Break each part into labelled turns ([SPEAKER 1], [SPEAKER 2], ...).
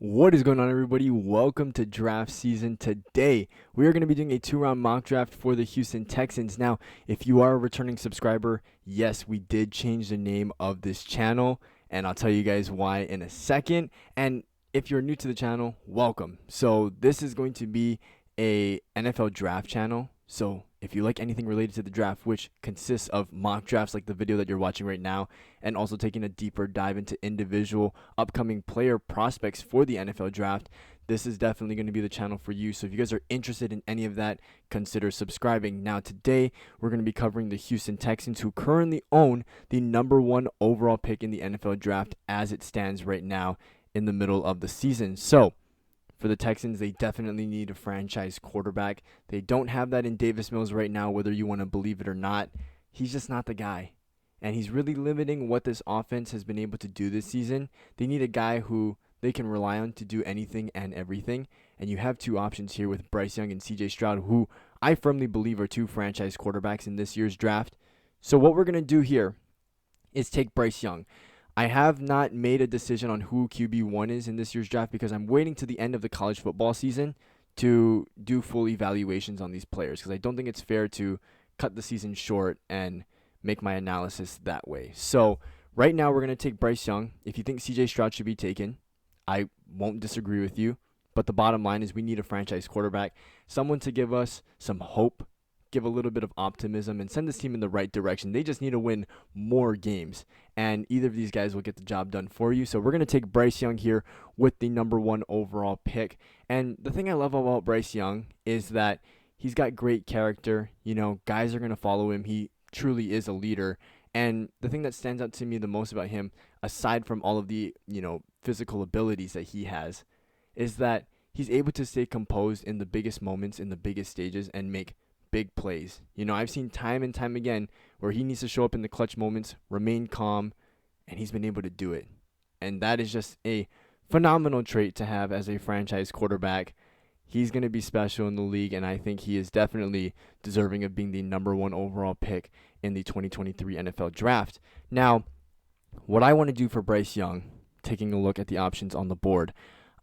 [SPEAKER 1] What is going on, everybody? Welcome to draft season. Today, we are going to be doing a 2-round mock draft for the Houston Texans. Now, if you are a returning subscriber, yes, we did change the name of this channel, and I'll tell you guys why in a second. And if you're new to the channel, welcome. So this is going to be a NFL draft channel. So if you like anything related to the draft, which consists of mock drafts like the video that you're watching right now, and also taking a deeper dive into individual upcoming player prospects for the NFL draft, this is definitely going to be the channel for you. So if you guys are interested in any of that, consider subscribing. Now today, we're going to be covering the Houston Texans, who currently own the #1 overall pick in the NFL draft as it stands right now in the middle of the season. So for the Texans, they definitely need a franchise quarterback. They don't have that in Davis Mills right now, whether you want to believe it or not. He's just not the guy. And he's really limiting what this offense has been able to do this season. They need a guy who they can rely on to do anything and everything. And you have two options here with Bryce Young and CJ Stroud, who I firmly believe are two franchise quarterbacks in this year's draft. So what we're going to do here is take Bryce Young. I have not made a decision on who QB1 is in this year's draft because I'm waiting to the end of the college football season to do full evaluations on these players, because I don't think it's fair to cut the season short and make my analysis that way. So right now we're going to take Bryce Young. If you think CJ Stroud should be taken, I won't disagree with you. But the bottom line is we need a franchise quarterback, someone to give us some hope, give a little bit of optimism, and send this team in the right direction. They just need to win more games, and either of these guys will get the job done for you. So we're going to take Bryce Young here with the #1 overall pick. And the thing I love about Bryce Young is that he's got great character. You know, guys are going to follow him. He truly is a leader. And the thing that stands out to me the most about him, aside from all of the, physical abilities that he has, is that he's able to stay composed in the biggest moments, in the biggest stages, and make big plays. I've seen time and time again where he needs to show up in the clutch moments, remain calm, and he's been able to do it. And that is just a phenomenal trait to have as a franchise quarterback. He's going to be special in the league, and I think he is definitely deserving of being the #1 overall pick in the 2023 NFL draft. Now, what I want to do for Bryce Young, taking a look at the options on the board,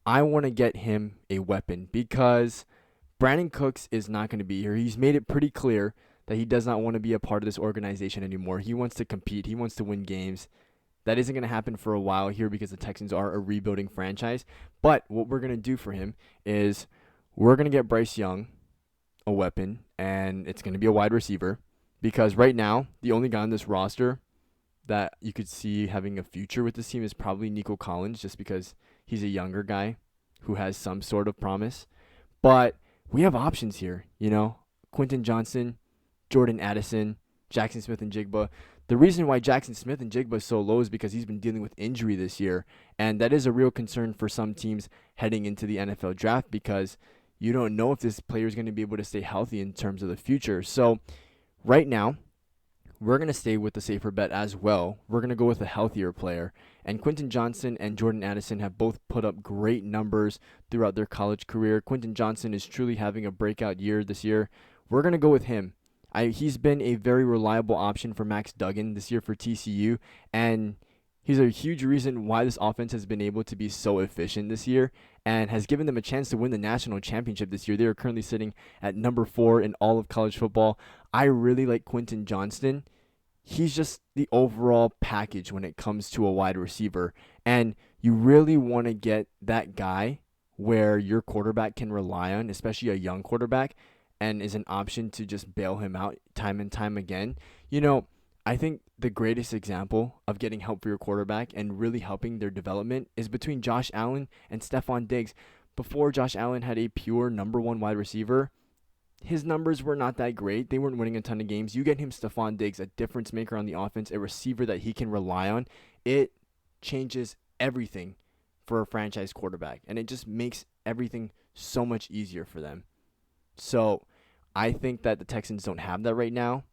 [SPEAKER 1] I want to get him a weapon, because Brandon Cooks is not going to be here. He's made it pretty clear that he does not want to be a part of this organization anymore. He wants to compete. He wants to win games. That isn't going to happen for a while here because the Texans are a rebuilding franchise. But what we're going to do for him is we're going to get Bryce Young a weapon, and it's going to be a wide receiver, because right now the only guy on this roster that you could see having a future with this team is probably Nico Collins, just because he's a younger guy who has some sort of promise. But we have options here, Quentin Johnson, Jordan Addison, Jackson Smith-Njigba. The reason why Jackson Smith-Njigba is so low is because he's been dealing with injury this year, and that is a real concern for some teams heading into the NFL draft, because you don't know if this player is going to be able to stay healthy in terms of the future. So right now, we're going to stay with the safer bet as well. We're going to go with a healthier player. And Quentin Johnson and Jordan Addison have both put up great numbers throughout their college career. Quentin Johnson is truly having a breakout year this year. We're going to go with him. He's been a very reliable option for Max Duggan this year for TCU, and he's a huge reason why this offense has been able to be so efficient this year and has given them a chance to win the national championship this year. They are currently sitting at #4 in all of college football. I really like Quentin Johnston. He's just the overall package when it comes to a wide receiver. And you really want to get that guy where your quarterback can rely on, especially a young quarterback, and is an option to just bail him out time and time again. I think the greatest example of getting help for your quarterback and really helping their development is between Josh Allen and Stephon Diggs. Before Josh Allen had a pure #1 wide receiver, his numbers were not that great. They weren't winning a ton of games. You get him Stephon Diggs, a difference maker on the offense, a receiver that he can rely on. It changes everything for a franchise quarterback, and it just makes everything so much easier for them. So I think that the Texans don't have that right now,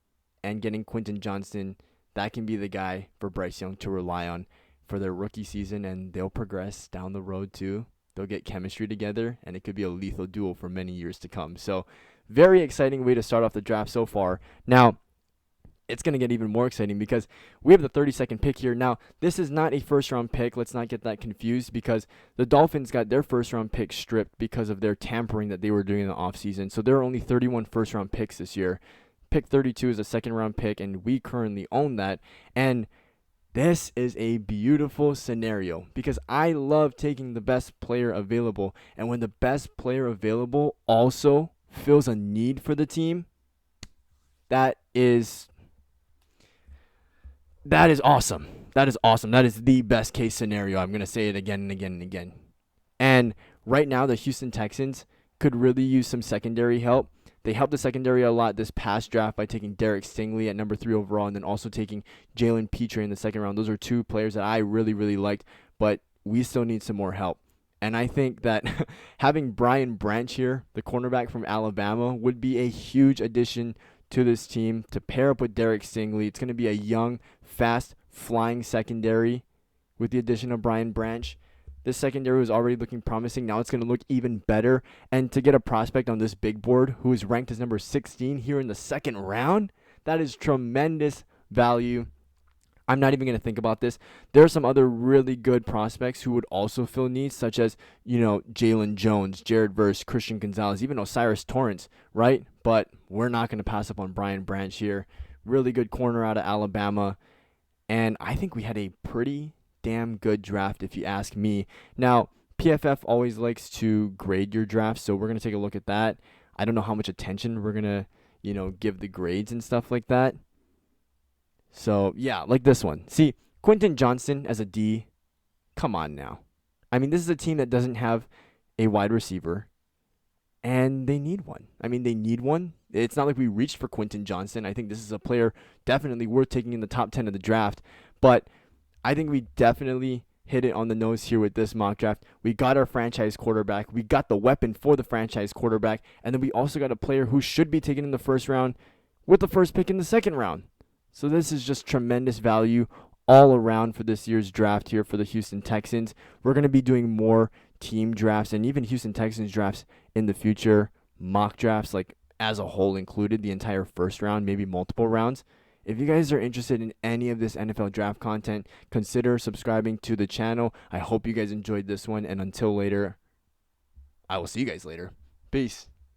[SPEAKER 1] and getting Quentin Johnston, that can be the guy for Bryce Young to rely on for their rookie season, and they'll progress down the road too. They'll get chemistry together, and it could be a lethal duo for many years to come. So very exciting way to start off the draft so far. Now, it's going to get even more exciting because we have the 32nd pick here. Now, this is not a first-round pick. Let's not get that confused because the Dolphins got their first-round pick stripped because of their tampering that they were doing in the offseason. So there are only 31 first-round picks this year. Pick 32 is a second-round pick, and we currently own that. And this is a beautiful scenario because I love taking the best player available. And when the best player available also fills a need for the team, that is awesome. That is awesome. That is the best case scenario. I'm going to say it again and again and again. And right now, the Houston Texans could really use some secondary help. They helped the secondary a lot this past draft by taking Derek Stingley at number 3 overall and then also taking Jalen Petrie in the second round. Those are two players that I really, really liked, but we still need some more help. And I think that having Brian Branch here, the cornerback from Alabama, would be a huge addition to this team to pair up with Derek Stingley. It's going to be a young, fast, flying secondary with the addition of Brian Branch. This secondary was already looking promising. Now it's going to look even better. And to get a prospect on this big board who is ranked as number 16 here in the second round, that is tremendous value. I'm not even going to think about this. There are some other really good prospects who would also fill needs, such as, Jalen Jones, Jared Verse, Christian Gonzalez, even Osiris Torrance, right? But we're not going to pass up on Brian Branch here. Really good corner out of Alabama. And I think we had a pretty damn good draft, if you ask me. Now, PFF always likes to grade your draft, so we're going to take a look at that. I don't know how much attention we're going to, give the grades and stuff like that. So, yeah, like this one. See, Quentin Johnston as a D, come on now. I mean, this is a team that doesn't have a wide receiver, and they need one. They need one. It's not like we reached for Quentin Johnston. I think this is a player definitely worth taking in the top 10 of the draft, but I think we definitely hit it on the nose here with this mock draft. We got our franchise quarterback. We got the weapon for the franchise quarterback, and then we also got a player who should be taken in the first round with the first pick in the second round. So this is just tremendous value all around for this year's draft here for the Houston Texans. We're going to be doing more team drafts and even Houston Texans drafts in the future, mock drafts like as a whole included, the entire first round, maybe multiple rounds. If you guys are interested in any of this NFL draft content, consider subscribing to the channel. I hope you guys enjoyed this one, and until later, I will see you guys later. Peace.